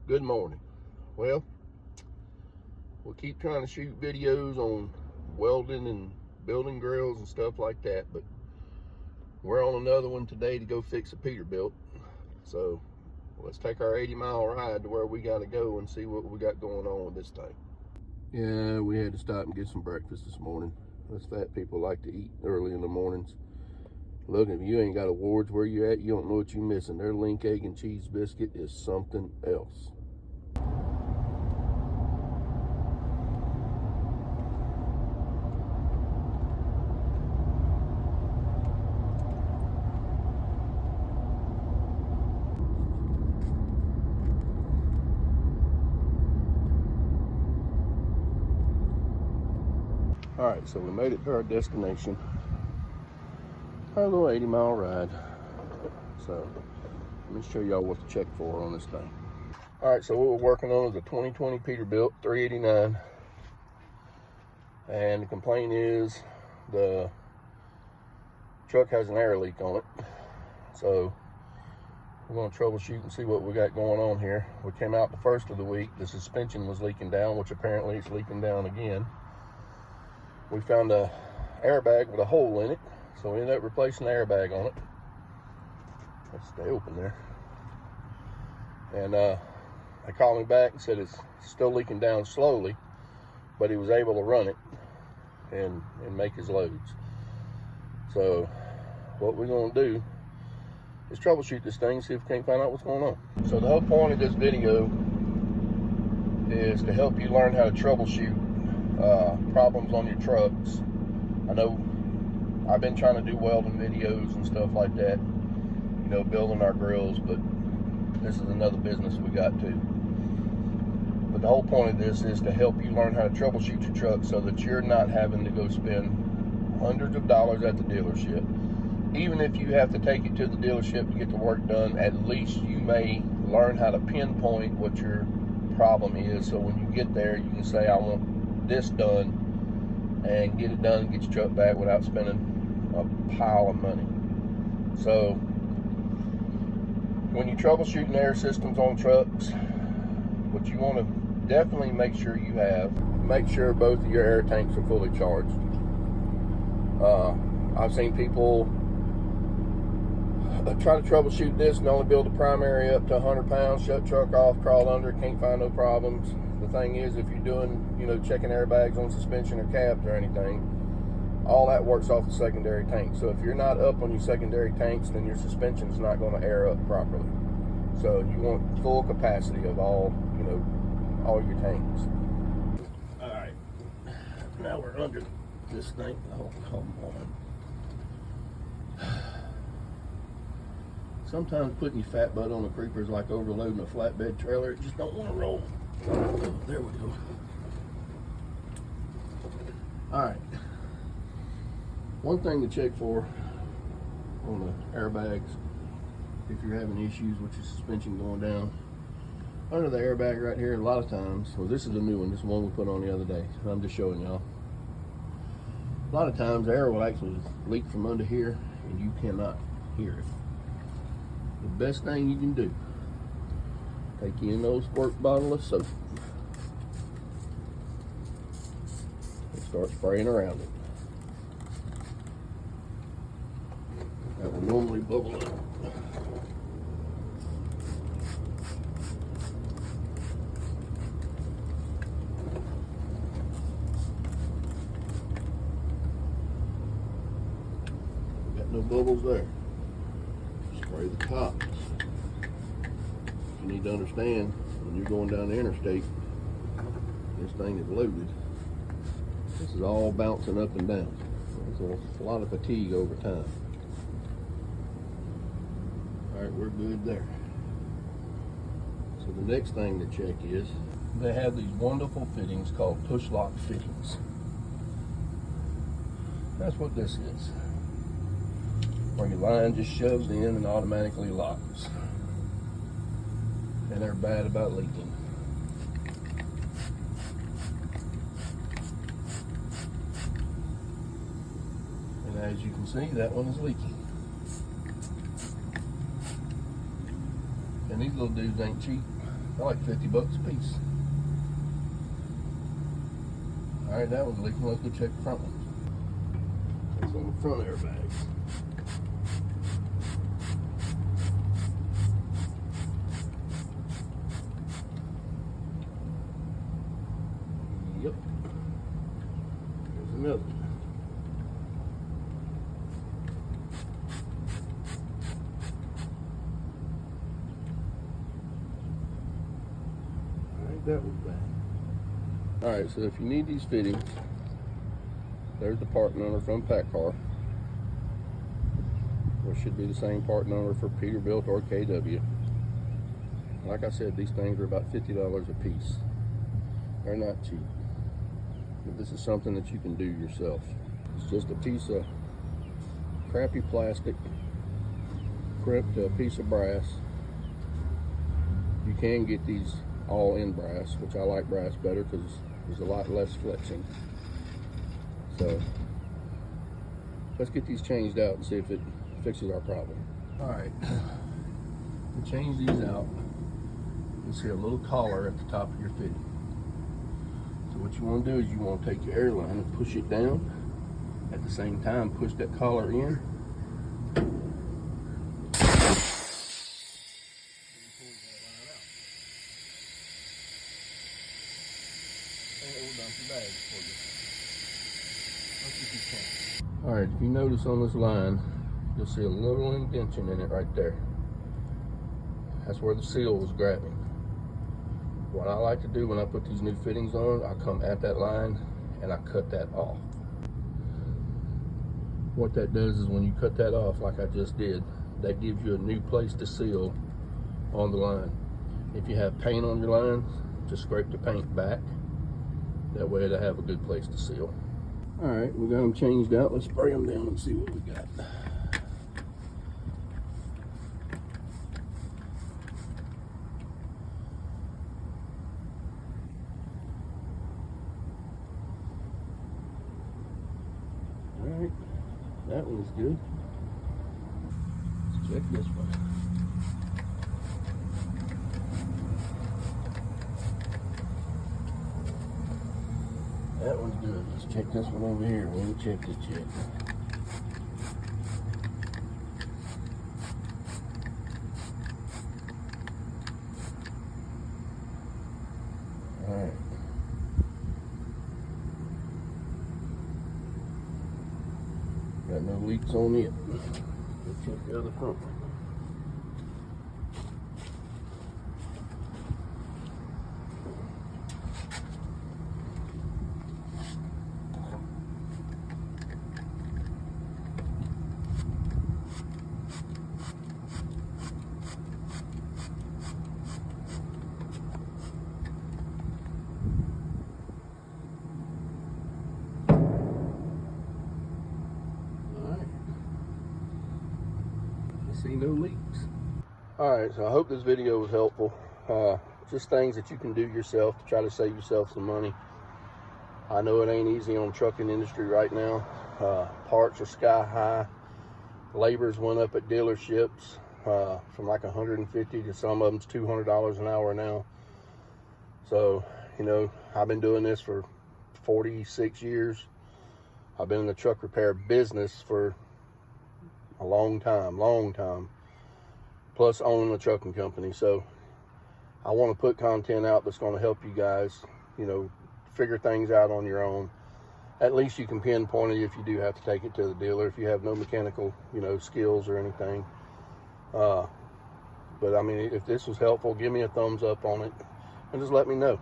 Good morning. Well, we'll keep trying to shoot videos on welding and building grills and stuff like that, but we're on another one today to go fix a Peterbilt. So let's take our 80-mile ride to where we got to go and see what we got going on with this thing. Yeah, we had to stop and get some breakfast this morning. Us fat people like to eat early in the mornings. Look, if you ain't got awards where you at, you don't know what you're missing. Their link, egg, and cheese biscuit is something else. All right, so we made it to our destination. Our little 80-mile ride. So let me show y'all what to check for on this thing. All right, so what we're working on is a 2020 Peterbilt 389. And the complaint is the truck has an air leak on it. So we're gonna troubleshoot and see what we got going on here. We came out the first of the week. The suspension was leaking down, which apparently it's leaking down again. We found a airbag with a hole in it, so we ended up replacing the airbag on it. Let's stay open there. And they called me back and said it's still leaking down slowly, but he was able to run it and make his loads. So what we're gonna do is troubleshoot this thing, see if we can't find out what's going on. So the whole point of this video is to help you learn how to troubleshoot problems on your trucks. I know I've been trying to do welding videos and stuff like that, you know, building our grills, but this is another business we got too. But the whole point of this is to help you learn how to troubleshoot your truck so that you're not having to go spend hundreds of dollars at the dealership. Even if you have to take it to the dealership to get the work done, at least you may learn how to pinpoint what your problem is, so when you get there you can say, I want this done, and get it done and get your truck back without spending a pile of money. So when you're troubleshooting air systems on trucks, what you want to definitely make sure you have, make sure both of your air tanks are fully charged. I've seen people try to troubleshoot this and only build the primary up to 100 pounds, shut truck off, crawl under, can't find no problems. The thing is, if you're doing, you know, checking airbags on suspension or cabs or anything, all that works off the secondary tank. So if you're not up on your secondary tanks, then your suspension's not going to air up properly. So you want full capacity of all, you know, all your tanks. All right, now we're under this thing. Oh, come on. Sometimes putting your fat butt on a creeper is like overloading a flatbed trailer. It just don't want to roll. Oh, there we go. All right. One thing to check for on the airbags, if you're having issues with your suspension going down, under the airbag right here, a lot of times, well, this is a new one. This is one we put on the other day. I'm just showing y'all. A lot of times, the air will actually leak from under here, and you cannot hear it. The best thing you can do, take you an old squirt bottle of soap and start spraying around it. That will normally bubble up. Got no bubbles there. Spray the tops. You need to understand, when you're going down the interstate, this thing is loaded. This is all bouncing up and down. There's a lot of fatigue over time. All right, we're good there. So the next thing to check is, they have these wonderful fittings called push lock fittings. That's what this is. Where your line just shoves in and automatically locks. And they're bad about leaking. And as you can see, that one is leaking. And these little dudes ain't cheap. I like 50 bucks a piece. All right, that one's leaking. Let's go check the front one. It's on the front airbags. Yep. There's another one. All right, that one's back. All right, so if you need these fittings, there's the part number from PACCAR. There should be the same part number for Peterbilt or KW. Like I said, these things are about $50 a piece. They're not cheap. But this is something that you can do yourself. It's just a piece of crappy plastic, crimped to a piece of brass. You can get these all in brass, which I like brass better because there's a lot less flexing. So let's get these changed out and see if it fixes our problem. All right, to change these out, you'll see a little collar at the top of your fitting. So what you want to do is you want to take your airline and push it down. At the same time, push that collar in. All right, if you notice on this line, you'll see a little indentation in it right there. That's where the seal was grabbing. What I like to do when I put these new fittings on, I come at that line and I cut that off. What that does is when you cut that off, like I just did, that gives you a new place to seal on the line. If you have paint on your lines, just scrape the paint back. That way it'll have a good place to seal. All right, we got them changed out. Let's spray them down and see what we got. All right, that one's good. Let's check this one. That one's good. Let's check this one over here. We ain't checked it yet. Alright. Got no leaks on it. Let's check the other front one. See no leaks. All right, so I hope this video was helpful. Just things that you can do yourself to try to save yourself some money. I know it ain't easy on the trucking industry right now. Parts are sky high. Labor's went up at dealerships from like $150 to some of them's $200 an hour now. So, you know, I've been doing this for 46 years. I've been in the truck repair business for a long time, plus owning a trucking company. So I want to put content out that's going to help you guys, you know, figure things out on your own. At least you can pinpoint it if you do have to take it to the dealer, if you have no mechanical, you know, skills or anything. But I mean, if this was helpful, give me a thumbs up on it and just let me know.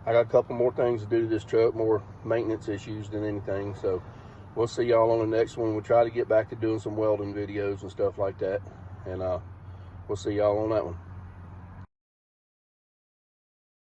I got a couple more things to do to this truck, more maintenance issues than anything. So we'll see y'all on the next one. We'll try to get back to doing some welding videos and stuff like that. And we'll see y'all on that one.